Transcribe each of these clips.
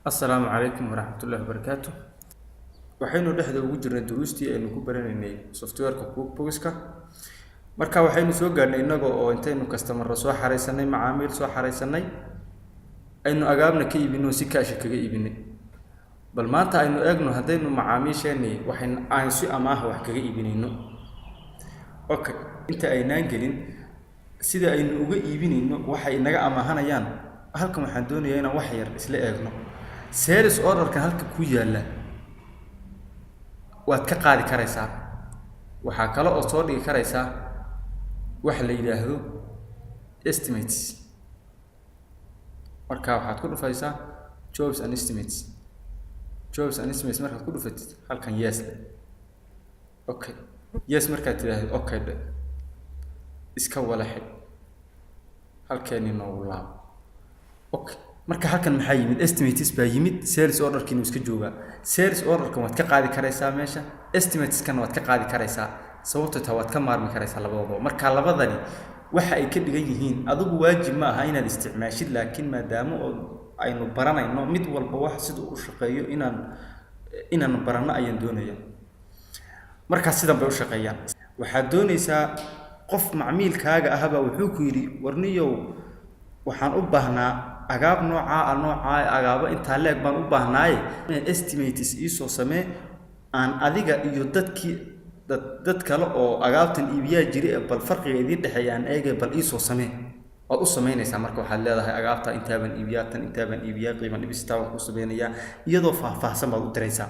السلام عليكم ورحمة الله وبركاته. waxaynu dhexda ugu jirnay duruustii aynu ku baranaynay software-ka QuickBooks-ka. Marka waxaynu soo gaarnay inaga oo intaynu customer soo xareysanay, macaamiil soo xareysanay, aynu agaabna ka iibino si kaash kaga iibinay. Bal maanta aynu eegno hadaynu macaamiisheeni waxaan si amaah wax kaga iibinayno. Okay, inta aynaan gelin sida aynu uga iibinayno waxay naga amaahanayaan. Halkan waxaan doonayaa inaan wax yar isla eegno. Sales order-ka halka ku yaala waad ka qaadi karaysaa. Waxa kale oo soo dhigi karaysaa wax la yiraahdo estimates. Marka waxaad ku dhufaysaa jobs and estimates. Jobs and estimates markaad ku dhufatid halkan yes. Okay. Yes markaad tiraahdo okay. Iska wala xid. Halkeen inoo laab. Okay. Marka halkan maxay yimid estimates baa yimid sales order-kiina iska jooga. Sales order-kan waad ka qaadi karaysaa meesha, estimates-kan waad ka qaadi karaysaa. Sababtoo ah waad ka maarmi karaysaa labadaba. Marka labadani waxa ay ka dhigan yihiin adigu waajib ma aha inaad isticmaashid, laakiin maadaama oo aynu baranayno mid walba wax sidoo u shaqeeyo inaan barano ayaan doonayaa. Marka sidan bay u shaqeeyaan. Waxaad doonaysaa qof macmiilkaaga ahba wuxuu ku yiri warniyow waxaan u baahnaa agaab nooca agaaba inta leeg baan u baahnaay estimates iso samee aan adiga iyo dad kale oo agaabtan iibiyaa jiray bal farqiga idin dhaxeeyaan eegay bal iso samee oo u sameynaysa marka waxaad leedahay agaabta intaaban iibiyaa qiimo dhibista ku sameeynaya iyadoo faahfaahsan baad u diraysaa.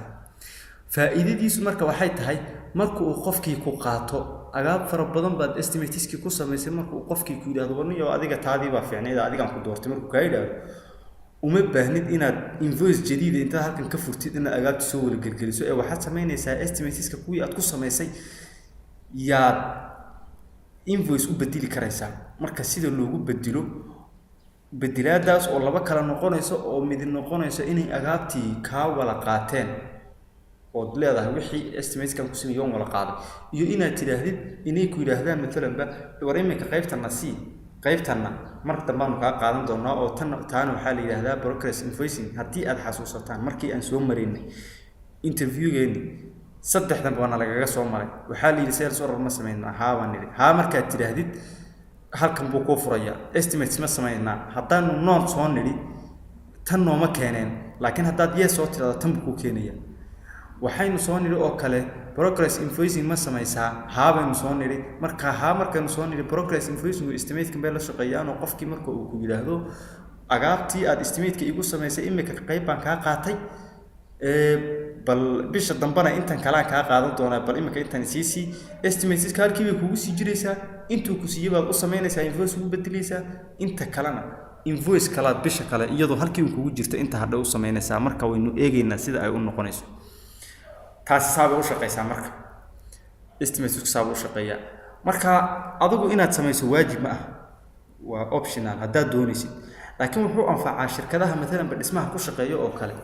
Faa'iidadiisu marka waxay tahay marka uu qofkii ku qaato agaab fara badan baad estimateski ku sameysay marka uu qofkii ku yiraahdo warniyo adiga taadii baa fiicneed adigan ku doortay markuu ka yiraahdo uma baahnid inaad invoice jadiid inta halkan ka furtid inaad agaabta soo wada gelgeliso ee waxaad sameynaysaa estimateska kuwii aad ku sameysay yaad invoice u bedeli karaysaa. Marka sida loogu bedelo bedelaadaas oo laba kala noqonayso oo mid noqonayso inay agaabtii ka wala qaateen oo leedahay wixii estimates-kan ku sameeyo wala qaaday iyo inaad tiraahdid inay ku yiraahdaan midlanba war imika qaybtana marka dambe ka qaadan doonaa oo tan waxa la yiraahdaa progress invoicing. Hadii aad xasuusataan markii aan soo marinay interview-geeni saddexdan baan lagaga soo maray waxa la yiri sales order ma sameeyna haa markaad tiraahdid halkan buu ku furaya estimates ma sameeyna haddaan noon soo niri tan nooma keeneen laakiin haddaad yes soo tiraado tan buu ku keenaya. waxaynu soo niri oo kale progress invoicing ma sameeysaa haabaynu soo niri markaanu soo niri progress invoicing estimate-kan bay la shaqeeyaan oo qofkii marka uu ku yiraahdo agaabtii aad estimate-ka igu sameysay imika qayb baan ka qaatay bal bisha dambana intan kala ka qaadan doona bal imika intan CC estimates halkii bay kugu sii jiraysaa intuu ku siiyay baad u sameynaysaa invoice ugu bedelaysaa inta kalena invoice kala bisha kale iyadoo halkii kugu jirta inta hadda u sameynaysaa. Marka waynu eegaynaa sida ay u noqonayso taasi saaba u shaqeysaa marka estimates ku saaba u shaqeeyaa. Marka adigu inaad sameyso waajib ma ah waa optional haddaad doonaysid, laakiin wuxuu anfacaa shirkadaha midna dhismaha ku shaqeeyo oo kale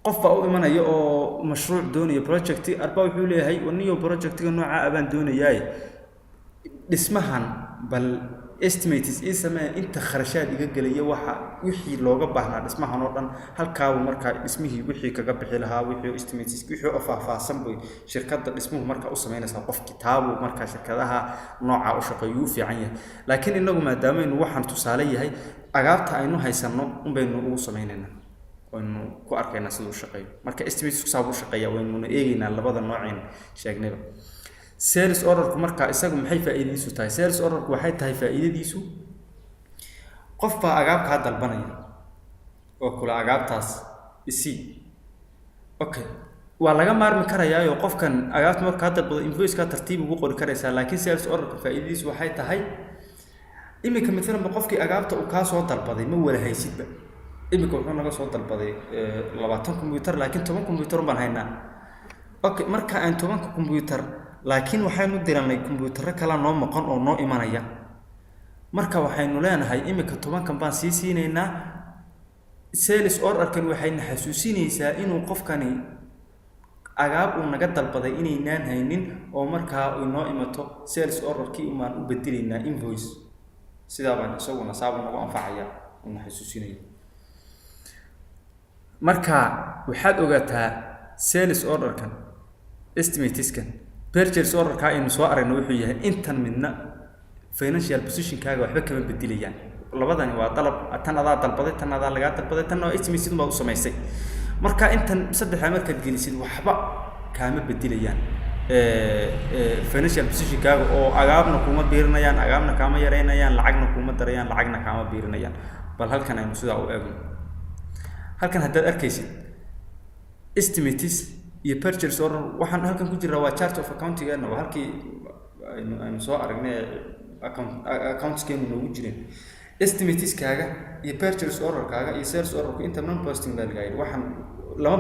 qof baa u imanaya oo mashruuc doonaya project arba wuxuu leeyahay waniyo project-ga nooca abaan doonayaa dhismahan bal estimates samee inta kharashaad iga galaya wixii looga baahnaa dhismahan oo dhan halkaa marka dhismihii wixii kaga bixi lahaa wixii estimates wixii oo faahfaahsan bay shirkadda dhismuhu marka u sameynaysaa qof kitaabu marka shirkadaha nooca u shaqeeyo u fiican yahay. Laakiin inagu maadaama inuu waxaan tusaale yahay agaabta aynu haysano baynu ugu sameynayna waynu ku arkaynaa sida uu shaqeeyo. Marka estimates ku saabsan shaqeeya waynu eegaynaa labada nooceen sheegnayba. Sales order-ku marka isagu maxay faa'iidadiisu tahay? Sales order-ku waxay tahay faa'iidadiisu qof baa agaabka dalbanaya oo kula agaabtaas isii okay waa laga maarmi karayaa oo qofkan agaabta marka dalbado invoice-ka tartiib ugu qori karaysaa. Laakiin sales order-ka faa'iidadiisu waxay tahay imika midna qofkii agaabta uu ka soo dalbaday ma wala haysidba imika wuxuu naga soo dalbaday 20 computer laakiin 10 computer baan haynaa. Okay marka aan 10 computer laakiin waxaynu diranay computer kala noo maqan oo noo imanaya marka waxaynu leenahay imika 10kan baan sii siineynaa. Sales order-kan waxayna xasuusinaysaa inuu qofkani agaab uu naga dalbaday inaynaan haynin oo marka uu noo imato sales order-kii uma u bedelaynaa invoice sidaa baan isaguna saabo nagu anfacaya oo xasuusinaya. marka waxaad ogaataa sales order kan estimates kan purchase order ka aynu soo aragno wuxuu yahay intan midna financial position kaaga waxba kama bedelayaan labadani waa dalab tan adaa dalbaday tan adaa laga dalbaday tan oo estimates ma u samaysay marka intan saddexda markaad gelisid waxba kama bedelayaan financial position kaaga oo agaabna kuma biirinayaan agaabna kama yareynayaan lacagna kuma darayaan lacagna kama biirinayaan bal halkan aynu sidaa u eegno halkan haddaad arkaysid estimates iyo purchase order waxaan halkan ku jiraa waa chart of accounting ee waa halkii aynu soo aragnay accounts keenu noogu jireen estimates kaaga iyo purchase order kaaga iyo sales order ku inta non posting baa laga yiri waxaan lama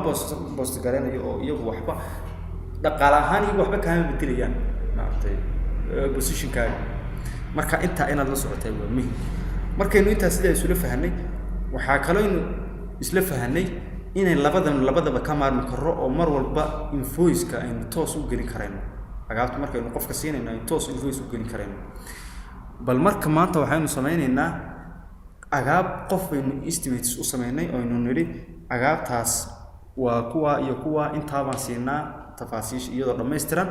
post garanayo oo iyagu waxba dhaqaale ahaan iyagu waxba kama bedelayaan maartay position kaaga marka inta inaad la socotay waa muhiim markaynu inta sida isula fahanay waxa kale inuu isla fahanay inay labadaba ka maarmi karo oo mar walba invoice-ka aynu toos u gelin karayno agaabta markaynu qofka siinayno aynu toos invoice u gelin karayno bal marka maanta waxaynu sameynaynaa agaab qof aynu estimates u sameynay oo aynu niri agaabtaas waa kuwa iyo kuwa inta baan siinaa tafaasiish iyadoo dhameystiran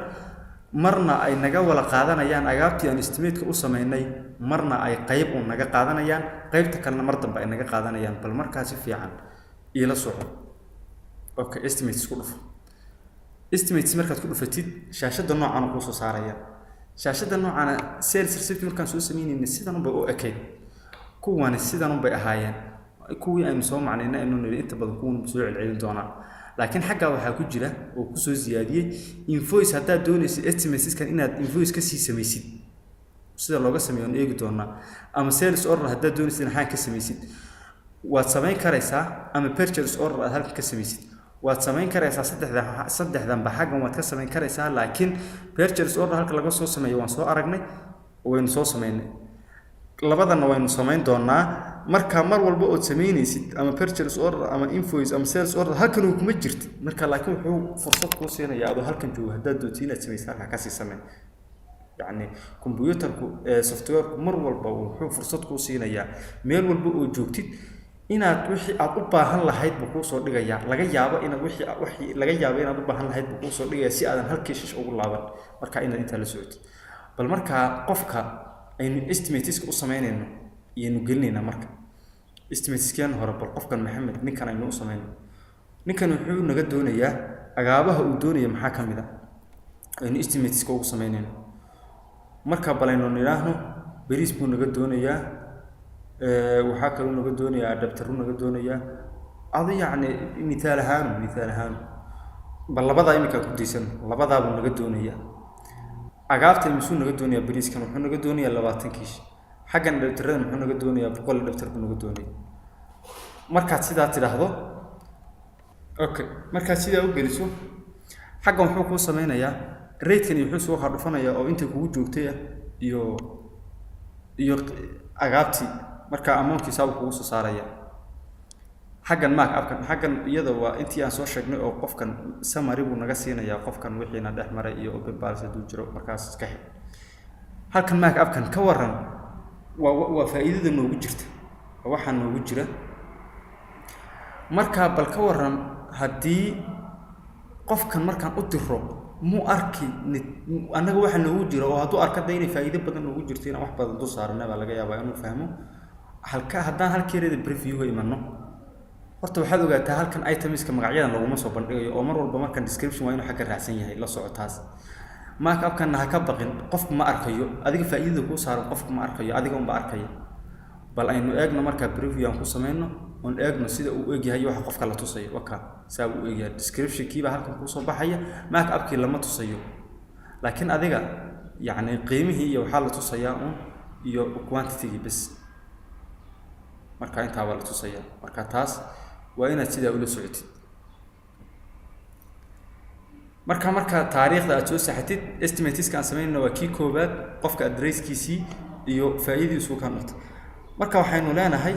marna ay naga wala qaadanayaan agaabtii aan estimate-ka u sameynay marna ay qayb u naga qaadanayaan qaybta kalena mar dambe ay naga qaadanayaan bal markaas si fiican ila soco okay estimates ku dhufo estimates markaad ku dhufatid shaashada noocan ku soo saaraya shaashada noocan sales receipt markaan soo sameeyay sidan bay u ekeyd kuwan sidan bay ahaayeen kuwii aynu soo macnaynaa inuu niri inta badan kuwan soo celcelin doonaa laakiin xagga waxa ku jira oo ku soo ziyaadiyay invoice hadaa doonaysid estimates kan inaad invoice ka sii samaysid sida looga sameeyo eegi doonaa ama sales order hadaa doonaysid inaad ka samaysid waad samayn karaysaa ama purchase order aad halka ka samaysid waad samayn karaysaa saddexdan ba xaggan waad ka samayn karaysaa laakiin purchase order halka laga soo sameeyo waan soo aragnay waynu soo sameynay labadana waynu samayn doonaa marka mar walba oo sameynaysid ama purchase order ama invoice ama sales order halkan uu kuma jirto marka laakiin wuxuu fursad ku siinayaa adoo halkan joogo hadaa doonto inaad samaysid halka ka sii sameyn يعني كمبيوترku software mar walba wuxuu fursad ku siinayaa meel walba oo joogtid inaad wixii aad u baahan lahayd buu soo dhigaya laga yaabo inaad wixii laga yaabo inaad u baahan lahayd buu soo dhigaya si aadan halkii shish ugu laaban marka inaad inta la socotid bal marka qofka aynu estimates u sameynayno iyo gelinayna marka estimates kan hore bal qofkan Maxamed ninkan aynu u sameeyno ninkan wuxuu naga doonayaa agaabaha uu doonayo maxaa kamid ah aynu estimates ugu sameynayno marka balayno niraahno bariis buu naga doonayaa waxa kale uu naga doonayaa adapter uu naga doonayaa adu yaani midaal ahaan bal labada imika ku diisan labada buu naga doonayaa agaabta imsu naga doonayaa bariiskan wuxuu naga doonayaa 20 kiish xagan adapterada wuxuu naga doonayaa 100 adapter buu naga doonayaa marka sidaa tiraahdo okay marka sidaa u geliso xagan wuxuu ku sameynayaa rate-kan wuxuu soo hordhufanayaa oo inta kugu joogtay iyo agaabti marka amount-kiisa uu kugu soo saaraya xagan markup-kan xagan iyada waa intii aan soo sheegnay oo qofkan summary buu naga siinayaa qofkan wixiina dhex maray iyo open balance duu jiro markaas iska xid halkan markup-kan ka waran waa faa'iidada noogu jirta waxa noogu jira marka bal ka waran hadii qofkan markaan u diro mu arki anaga waxa noogu jira oo haduu arkada inay faa'iido badan noogu jirto in wax badan dul saarnaa baa laga yaabaa inuu fahmo halka hadaan halkeeda preview imanno horta waxaad ogaataa halkan items-ka magacyadan laguma soo bandhigayo oo mar walba markan description waa inuu xagga raacsan yahay la socotaas markup-kan ha ka baqin qofku ma arkayo adiga faa'iidada ku saaran qofku ma arkayo adiga un ba arkaya bal aynu eegno marka preview aan ku sameeyno on eegno sida uu eegyahay waxa qofka la tusayo waka saa uu eegyahay description-kiiba halkan ku soo baxaya markup-kii lama tusayo laakiin adiga yaani qiimihii iyo waxa la tusayaa iyo quantity-gi bas marka inta waa la tusaya marka taas waa inaad sida u la socotid marka taariikhda aad soo saxatid estimates-ka aan sameeyno waa kii koobaad qofka address-kiisii iyo faa'iidadiisu ka noqdo marka waxaynu leenahay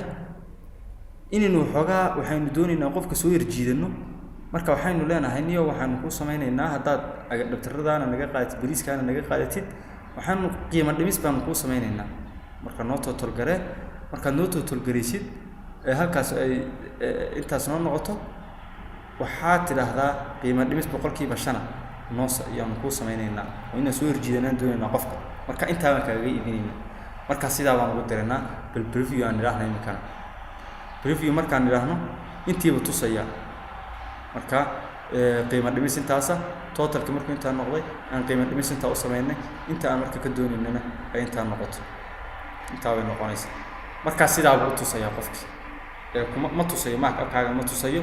inaynu xogaa waxaynu doonaynaa qofka soo yarjiidano marka waxaynu leenahay niyo waxaanu ku sameynaynaa hadaad adapteradaana naga qaadid bariiskaana naga qaadatid waxaanu qiimo dhimis baan ku sameynaynaa marka noo total garee marka noo total gareysid halkaas ay intaas noo noqoto waxaa tidhaahdaa qiimo dhimis boqolkiiba 5 noos ayaan ku sameeynaa oo inaan soo horjeedinaan doonayna qofka marka inta aan kaaga iibinayna marka sidaa waan ugu diranaa bal preview aan idhaahno imika preview markaan idhaahno intiiba tusaya marka qiimo dhimis intaas totalka markuu inta noqday aan qiimo dhimis inta u sameeynay inta aan marka ka doonaynana ay inta noqoto inta way noqonaysaa marka sidaa uu tusaya qofki ma tusayo marka kaaga ma tusayo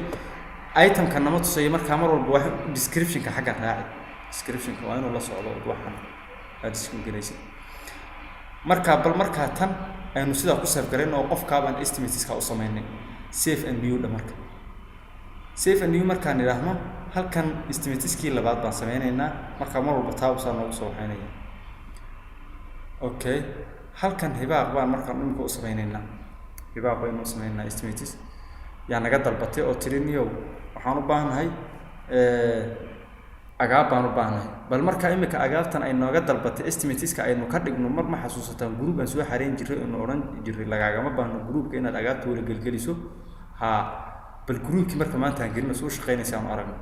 item kan ma tusayo marka mar walba wax description ka xagga raaci description ka waa inuu la socdo waxan aad isku gelaysid marka bal marka tan aynu sida ku saf gareyn oo qofka baan estimates ka u sameeynay save and view marka save and view marka niraahno halkan estimates kii labaad baan sameynaynaa marka mar walba taabsa noogu soo waxaynaya okay halkan hibaaq baan marka dhimka u sameynaynaa hibaaq baynu u sameynaa estimates yaa naga dalbatay oo tiriniyo waxaan u baahanahay agaab baan u baahanahay bal marka imika agaabtan ay nooga dalbatay estimateska aynu ka dhigno mar ma xasuusataan group aan soo xareen jiray oo oran jiray lagaagama baahno groupka inaad agaabta wala gelgeliso ha bal groupki marka maanta aan gelino soo shaqeynaysa aan aragno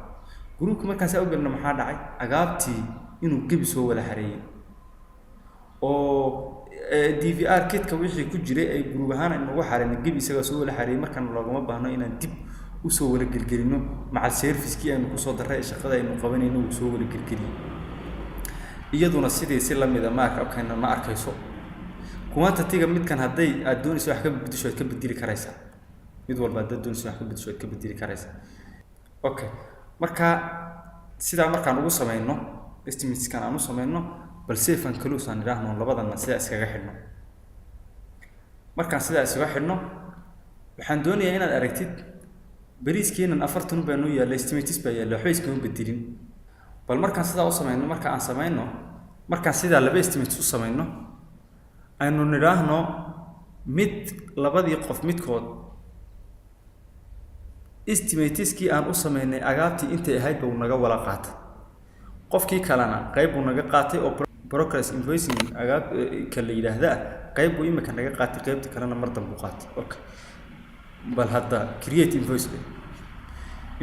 groupki markaan saa u gelno maxaa dhacay agaabtii inuu gebi soo wala xareeyay oo DVR kitka wixii ku jiray ay group ahaan inuu wax xareen gebi isaga soo wala xareeyay markaan loogama baahno inaan dib u soo wala gelgelino macal service-kii aynu ku soo daray shaqada aynu qabanayno uu soo wala gelgeliyo iyaduna sidii si la mid ah marka ma arkayso quantity-ga midkan haday aad doonayso wax ka bedesho ka bedeli karaysa mid walba aad doonayso wax ka bedesho ka bedeli karaysa okay marka sida markaan ugu sameeyno estimates kan aanu sameeyno bal save and close aan idhaahno labadana sida iskaga xidhno markaan sida iskaga xidhno waxaan doonayaa inaad aragtid bariiskeenan 40 baan u yaala estimates baa yaala waxba iska bedelin bal markaan sida u sameeyno marka aan sameeyno markaan sida laba estimates u sameeyno aynu niraahno mid labadii qof midkood estimateski aan u sameeynay agaabtii intay ahayd buu naga wala qaatay qofkii kalena qayb uu naga qaatay oo progress invoicing agaab kala yiraahdaa qayb uu imika naga qaatay qaybta kalena mar dambe u qaatay okay bal hadda create invoice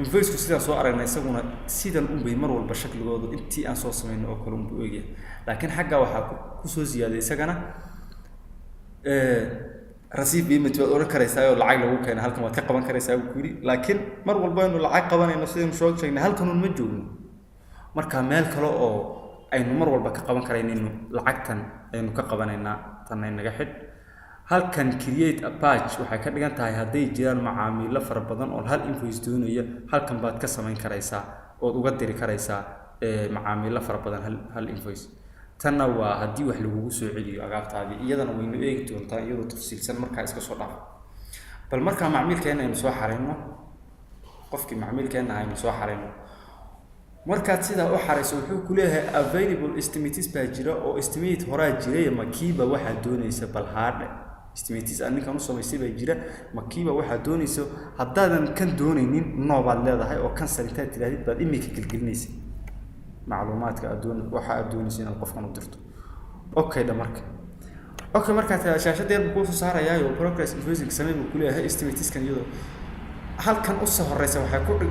invoice sida soo aragnay isaguna sidan u bay mar walba shakligoodu intii aan soo sameeyno oo kale u eegay laakiin xagga waxa ku soo ziyaaday isagana receive payment waa oran karaysaa oo lacag lagu keenay halkan waad ka qaban karaysaa uu kuri laakiin mar walba inuu lacag qabanayno sidaan soo sheegnay halkan ma joogno marka meel kale oo aynu mar walba ka qaban karayno lacagtan aynu ka qabanaynaa tan ay naga xid halkan create a page waxay ka dhigan tahay haday jiraan macaamiil fara badan oo hal invoice doonaya halkan baad ka sameyn karaysaa oo uga diri karaysaa macaamiil fara badan hal invoice tanna waa hadii wax lagu soo celiyo agaabtaadii iyadana waynu eegi doontaa iyadoo tafsiilsan marka iska soo dhaaf bal marka macaamiilkeena aynu soo xareyno qofkii macaamiilkeena aynu soo xareyno markaad sida u xareyso wuxuu ku leeyahay available estimates baa jira oo estimate horaa jiray makiiba waxa doonaysa bal haadhe estimates annika nu sameysay baa jira makiiba waxa doonayso hadaadan kan doonaynin noobaad leedahay oo kan sarinta tiraadid baad imika gelgelinaysa macluumaadka waxa aad doonayso inaad qofkan u dirto okay marka shaashadeed ku soo saarayaa oo progress invoicing sameeyay ku leeyahay estimates kan iyadoo halkan u soo horeysa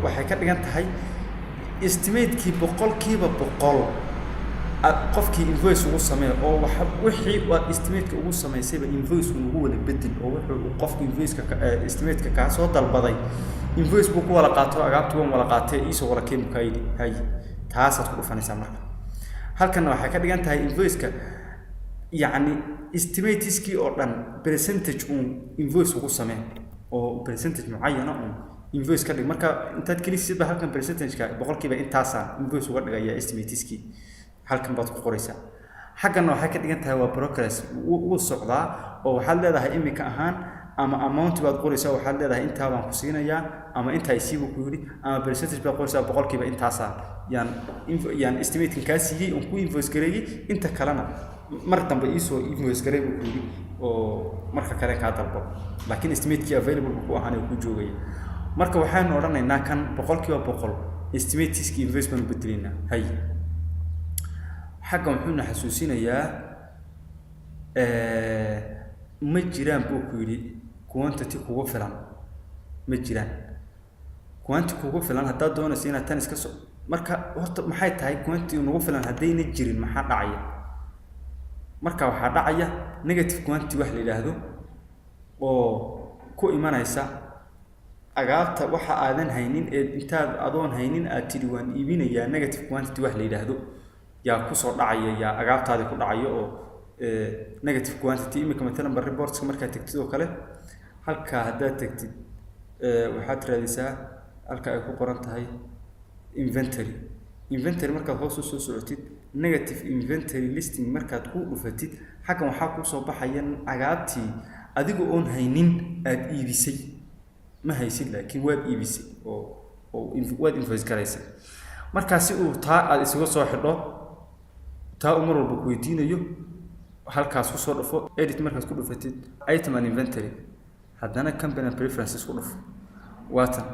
waxay ka dhigan tahay estimate-kii 100% qofkii invoice ugu sameeyo oo wixii waa estimate-ka ugu sameeysayba invoice ugu wada bedel oo wuxuu qofkii invoice-ka estimate-ka ka soo dalbaday invoice buu ku wala qaato agaabtu wala qaatay isoo wala keem ka yidhi hay taas aad ku dhufanaysaa marka halkan waxay ka dhigan tahay invoice-ka yani estimates-kii oo dhan percentage invoice ugu sameeyo oo percentage muayyan invoice ka dhig marka intaad kaliisba halkan percentage-ka 100% intaasaan invoice uga dhigaya estimateski halkan baad ku qoraysaa xaggan waxa ka dhigan tahay waa progress uu socdaa oo waxaad leedahay imika ahaan ama amount baad qoraysaa waxaad leedahay inta baan ku siinayaa ama inta ay siibo ku yiri ama percentage baad qoraysaa 100% intaasaan yaan estimate ka siiyay oo ku invoice gareeyay inta kalena mar dambe isoo invoice gareey ku yiri oo marka kale ka dalbo laakiin estimate-kii available ku ahaan ku joogay marka waxaan oranaynaa kan 100% estimateski investment bedelina hay xagga wuxuu xasuusinayaa ma jiraan buu ku yiri quantity kugu filan ma jiraan quantity kugu filan haddaad doonayso inaad tan iska soo marka horta maxay tahay quantity ugu filan haddayna jirin maxaa dhacaya marka waxaa dhacaya negative quantity wax la yiraahdo oo ku imanaysa agaabta waxa aadan haynin ee intaad adoon haynin aad tiri waan iibinayaa negative quantity wax la yiraahdo yaa ku soo dhacaya yaa agaabtaada ku dhacayo oo negative quantity imika مثلا reports marka tagtid oo kale halka haddaad tagtid waxaad raadisaa halka ay ku qoran tahay inventory markaad hoos u soo socotid negative inventory listing markaad ku dhufatid xakan waxaa ku soo baxaya agaabtii adigu oon haynin aad iibisay ma haysid laakiin waad iibisay oo waad invoice garaysay markaasi uu taa aad isugu soo xidho taa umar walba ku weydiinayo halkaas ku soo dhufo edit markaad ku dhufatid item and inventory haddana company preferences ku dhufo waatan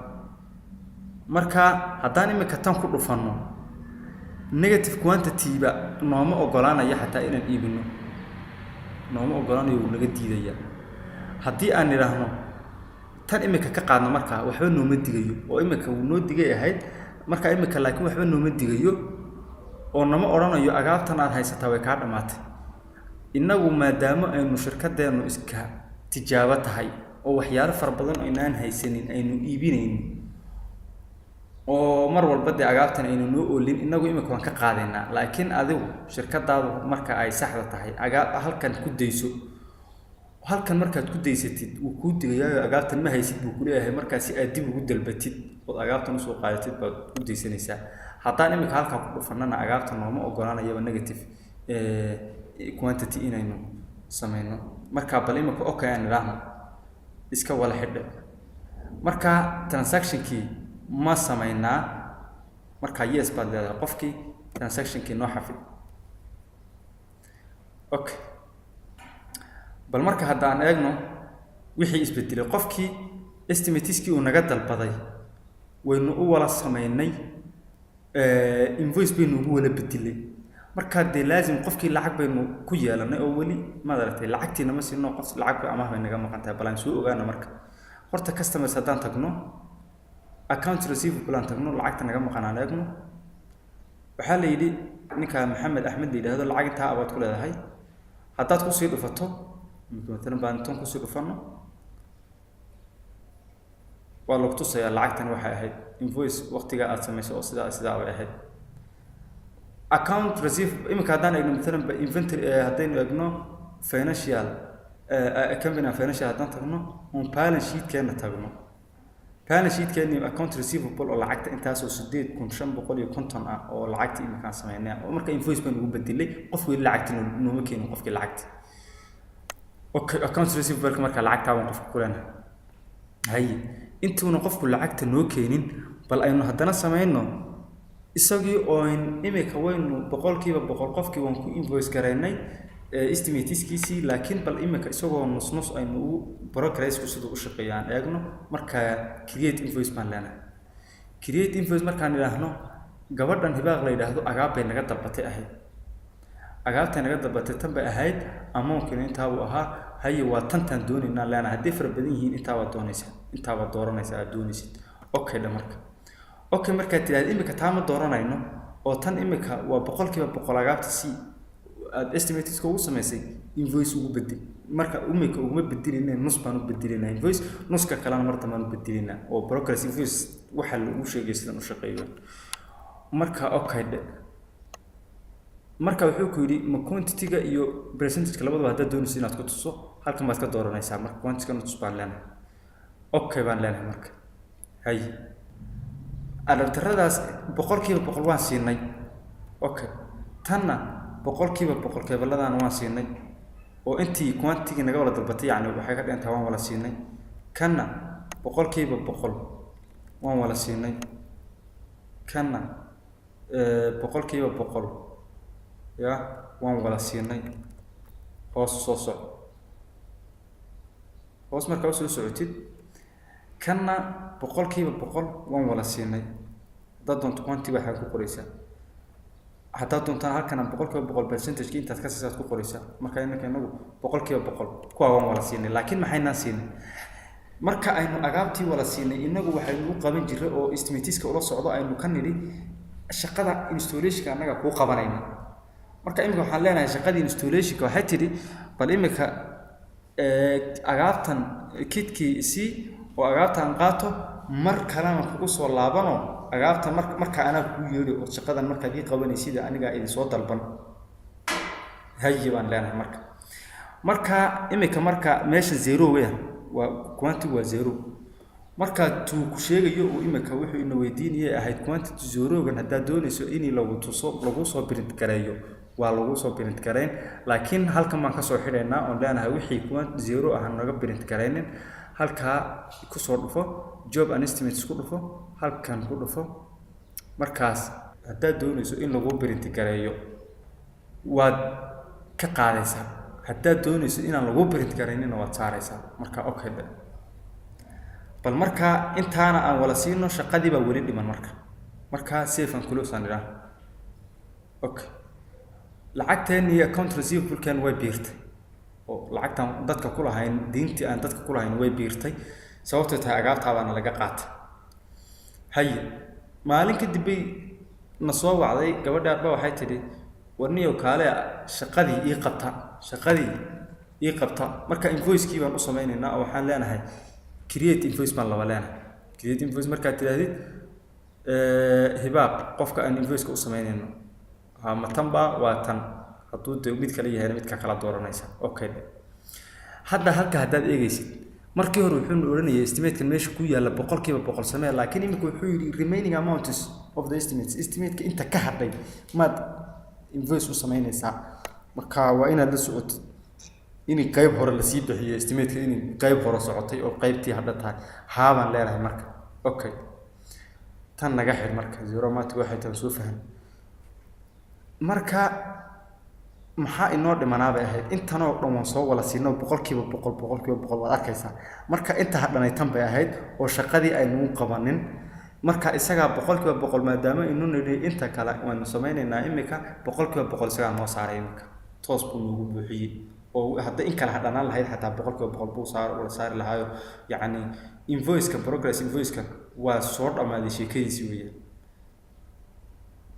marka haddaan imika tan ku dhufano negative quantity ba nooma ogolaanaya xataa inaan iibino nooma ogolaanayo uu naga diidaya haddii aan idhaahno tan imika ka qaadno marka waxba nooma digayo oo imika uu noo digay ahayd marka imika laakiin waxba nooma digayo oo nama oranayo agaabtan aad haysataa way ka dhamaatay inagu maadaama aynu shirkadeenu iska tijaabo tahay oo waxyaalo far badan oo inaan haysanin aynu iibinayno oo mar walba agaabtan aynu noo oolin inagu imika waan ka qaadaynaa laakiin adigu shirkadaadu marka ay saxda tahay halkan ku dayso halkan markaad ku daysatid uu ku digayo agaabtan ma haysid buu ku leeyahay marka si aad dib ugu dalbatid oo agaabtan soo qaadatid baad ku daysanaysaa haddaan imika halka ku dhufanana agaabtan nooma ogolaanayo negative quantity inaynu sameeyno marka bal imika okay aan raahno iska wala xidh marka transaction kii ma sameeynaa marka yes baad leedahay qofkii transaction kii noo xafid okay bal marka haddaan eegno wixii isbedelay qofkii estimateski uu naga dalbaday waynu u wala sameeynay invoice baynu ugu wala bedelay marka de laazim qofkii lacag baynu ku yeelanay oo wali ma daratay lacagtiina ma siino qof lacag ama bay naga maqan tahay balan soo ogaana marka horta customers haddaan tagno account receivable aan tagno lacagta naga maqan aan eegno waxaa la yidhi ninka maxamed axmed la yidhaahdo lacag intaa abaad ku leedahay haddaad ku sii dhufato مثلا baan tan ku sii dhufano waa lagu tusayaa lacagtan waxay ahayd invoice waqtiga aad sameysay oo sidaa ay ahayd account receive imika haddaan eegno مثلا inventory haddaynu eegno financial company financial haddaan tagno on balance sheet keena tagno balance sheet keena account receivable oo lacagta intaasoo 8550 ah oo lacagta imika sameynaa oo marka invoice baan ugu bedelay qofkii lacagta nooma keenin qofkii lacagta okay account receivable marka lacagta waan qofku kulana hay intuuna qofku lacagta noo keenin bal aynu haddana sameeyno isagii oo imika waynu 100% qofkii waan ku invoice gareynay estimateskiisii laakiin bal imika isagoo nus aynu u progress ku sidoo u shaqeeyaan eegno marka create invoice baan leenahay create invoice markaan idhaahno gabadhan hibaaq la yiraahdo agaab bay naga dalbatay ahayd agaabta naga dalbatay tan bay ahayd amount-kina intaa uu ahaa haye waa tantan doonaynaa leenahay haddii fara badan yihiin intaa waa doonaysaa intaa waa dooranaysaa aad doonaysid okay marka okay marka tiraahdo imika taa ma dooranayno oo tan imika waa 100% agaabta si aad estimates ugu sameysay invoice ugu bedel marka imika ugu bedelinaa nus baan u bedelinaa invoice nuska kalena marta baan u bedelinaa oo progress invoice waxa lagu sheegay sidaan u shaqeeyo marka okay marka wuxuu ku yiri ma quantity-ga iyo percentage-ka labadaba hadda doonaysid inaad ku tuso halkan baad ka dooranaysaa marka quantity-ga nus baan leenahay okay baan leenahay marka hay alartaradaas 100% waan siinay okay tanna 100% keebaladan waan siinay oo intii quantity-ga naga wala dalbatay yani waxay ka dhintaa waan wala siinay kanna 100% waan wala siinay kanna 100% ya waan wala siinay hoos soo soco hoos marka soo socotid kanna 100% waan wala siinay dad doonto quantity waxa ku qoraysaa hatta doontaan halkan 100% percentage intaad ka siisaad ku qoraysaa marka inagu 100% kuwa waan wala siinay laakiin maxayna siinay marka aynu agaabtii wala siinay inagu waxaynu u qaban jiray oo estimateska ula socdo aynu ka niri shaqada installation anaga ku qabanayna marka imika waxaan leenahay shaqadii installation waxay tiri bal imika agaabtan kitkii si oo agaabtan qaato mar kalena kugu soo laabano agaabtan marka ana ku yeedo oo shaqadan marka ay qabanaysid aniga idin soo dalban hayi baan leenahay marka imika marka meesha 0 weeyaan waa quantity waa 0 marka tuu ku sheegayo oo imika wuxuu ina weydiinayay ahayd quantity 0gan hadaa doonayso in lagu soo print gareeyo waa lagu soo print gareyn laakiin halkan ma ka soo xidheynaa oo leenahay wixii quantity 0 ah naga print gareynin halka ku soo dhufo job and estimates ku dhufo halkan ku dhufo markaas hadaa doonayso in lagu print gareeyo waad ka qaadaysaa hadaa doonayso in aan lagu print gareynin waad saaraysaa marka okay bal marka intaana aan wala siino shaqadii baa wali dhiman marka save and close aan idhaa okay lacagteen iyo account receivable kan way biirtay oo lacagtan dadka ku lahayn diintii aan dadka ku lahayn way biirtay sababtoo tahay agaabta baan laga qaatay hay maalin kadib na soo wacday gabadha waxay tiri warniyo kaale shaqadii ii qabta marka invoice-kii baan u sameeynaa oo waxaan leenahay create invoice baan la walaana create invoice marka tiraahid hibaab qofka aan invoice-ka u sameeynayno ma tanba waa tan haduu mid kale yahay mid ka kala dooranaysa okay hadda halka hadaad eegaysid markii hore wuxuu oranayay estimate-kan meesha ku yaala 100% samee laakiin imika wuxuu yiri remaining amounts of the estimate-ka inta ka hadhay maad invoice u sameynaysaa marka waa inaad la socotid in qayb hore la sii bixiyo estimate-ka in qayb hore socotay oo qaybtii hadda tahay haaban leeyahay marka okay tan naga xir marka 0 maad waxay tan soo faham marka maxaa inoo dhimanaaba ahayd intanoo dhan soo wala siino 100% waad arkaysaa marka inta hadhanay tan bay ahayd oo shaqadii aynu qabanin marka isaga 100% maadaama inuu nidhi inta kale waan sameeynaa imika 100% isaga noo saaray imika toos buu nagu buuxiyay oo hadda in kala hadhanaan lahayd xataa 100% buu saari lahayo yani invoice-ka progress invoice-ka waa soo dhamaaday sheekadiisi weeyaan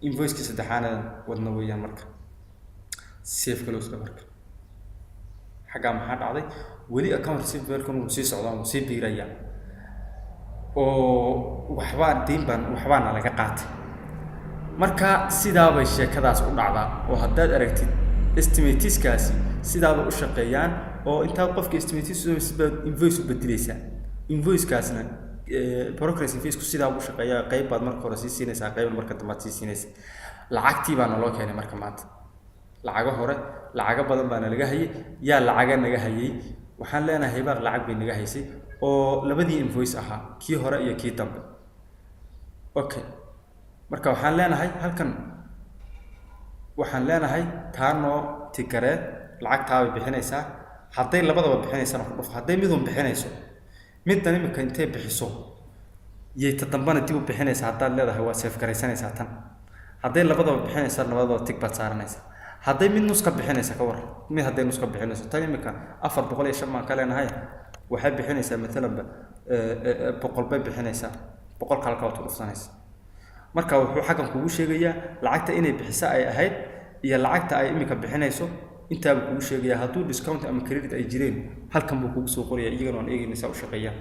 invoice-ka saddexaad wadna weeyaan marka save close marka xaga maxaa dhacday wali account receivable-kan uu sii socdaa sii biiraya oo waxbaan laga qaatay marka sidaa bay sheekadaas u dhacdaa oo hadaad aragtid estimateskaasi sidaa u shaqeeyaan oo inta qofka estimates invoice u bedelaysa invoice-kaasna progress invoice-ku sidaa u shaqeeyaa qayb baad marka hore sii siinaysaa qayb marka dambe sii siinaysaa lacagtii baan loo keenay marka maanta lacaga badan baan laga hayay yaa lacaga naga hayay waxaan leenahay baaq lacag bay naga haysay oo labadii invoice ahaa kii hore iyo kii dambe okay marka waxaan leenahay halkan waxaan leenahay taano tikare lacagta ay bixinaysaa haday labadaba bixinaysan qof haday midun bixinayso middan imika intee bixiso yey tadambana dib u bixinaysaa hadaad leedahay waa safe garaysanaysaa tan haday labadaba bixinaysaa labadaba tig baad saaranaysaa haday mid nus ka bixinaysa ka war mid haday nus ka bixinayso tan imika 400 ma kale nahay waxay bixinaysaa mesela 100 bay bixinaysaa 100 kala ka dhufsanaysaa marka wuxuu xaqan kugu sheegayaa lacagta inay bixisa ay ahayd iyo lacagta ay imika bixinayso inta uu kugu sheegayaa haduu discount ama credit ay jireen halkan buu kugu soo qorayaa iyagana aan eegaynaysaa u shaqeeyaan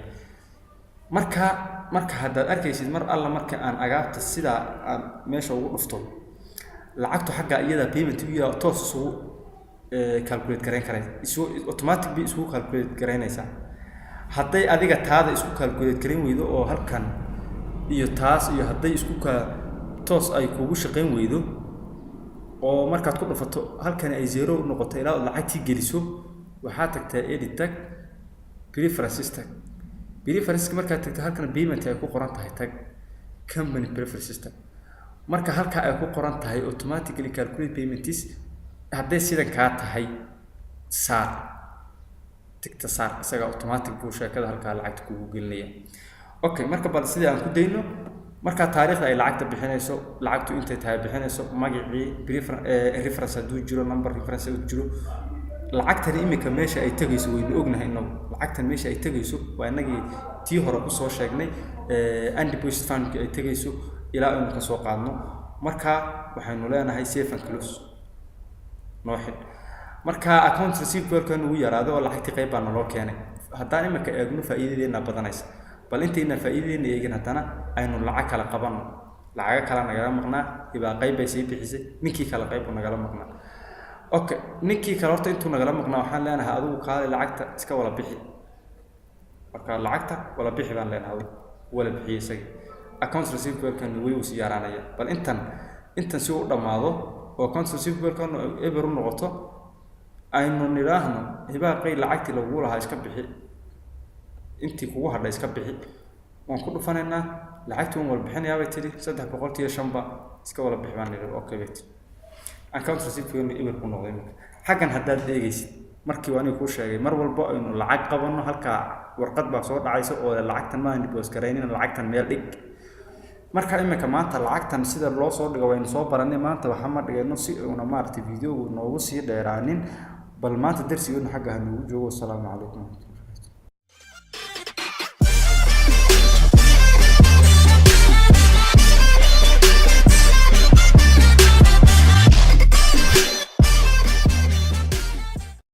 marka hadaad arkaysid mar alla marka aan agaabta sida aan meesha ugu dhufto lacagtu xagga iyada payment iyo toos soo calculate gareyn karay automatic bi isku calculate gareynaysa haday adiga taada isku calculate gareyn weydo oo halkan iyo taas iyo haday isku ka toos ay kugu shaqeyn weydo oo markaad ku dhufato halkan ay 0 noqoto ilaa lacagtii geliso waxa tagtaa edit tag preference markaad tagto halkan payment ay ku qoran tahay tag company preference marka halka ay ku qoran tahay automatically calculate payments haday sidan ka tahay saar tigta saar isaga automatic buu sheekada halka lacagta kugu gelinaya okay marka bal sidii aan ku deyno marka taariikhda ay lacagta bixinayso lacagtu intay tahay bixinayso magacii reference haduu jiro number reference uu jiro lacagtani imika meesha ay tagayso waynu ognahay inagu lacagtan meesha ay tagayso waa inagii tii hore ku soo sheegnay undeposit fund ay tagayso ilaa aynu ka soo qaadno marka waxaynu leenahay safe and close noo xid marka account receivable kan uu yaraado oo lacagtii qayb baa naloo keenay haddaan imika eegno faa'iidadeena badanaysa bal intayna faa'iidadeena eegin haddana aynu lacag kala qabanno lacag kala nagala maqnaa ibaa qayb bay sii bixisay ninkii kala qayb nagala maqnaa okay ninkii kale horta intuu nagala maqnaa waxaan leenahay adigu kaale lacagta iska wala bixi marka lacagta wala bixi baan leenahay wala bixiyay isaga account receivable kan way u sii yaraanaya bal intan si uu dhamaado oo account receivable kan eber u noqoto aynu niraahno hibaaqay lacagtii lagu lahaa iska bixi intii kugu hadhay iska bixi waan ku dhufanaynaa lacagtii waan wala bixinayaa bay tiri 305 ba iska wala bixi baan niraahdo okay bet account receivable eber ku noqday xagan haddaad eegaysid markii waan ku sheegay mar walba aynu lacag qabanno halka warqad baa soo dhacaysa oo lacagtan ma aan boos gareynina lacagtan meel dhig marka imika maanta lacagtan sida loo soo dhigo waynu soo baranay maanta waxa ma dhigayno si una maartay video noogu sii dheeraanin bal maanta darsigeenu xagga ha noogu joogo. Assalaamu calaykum.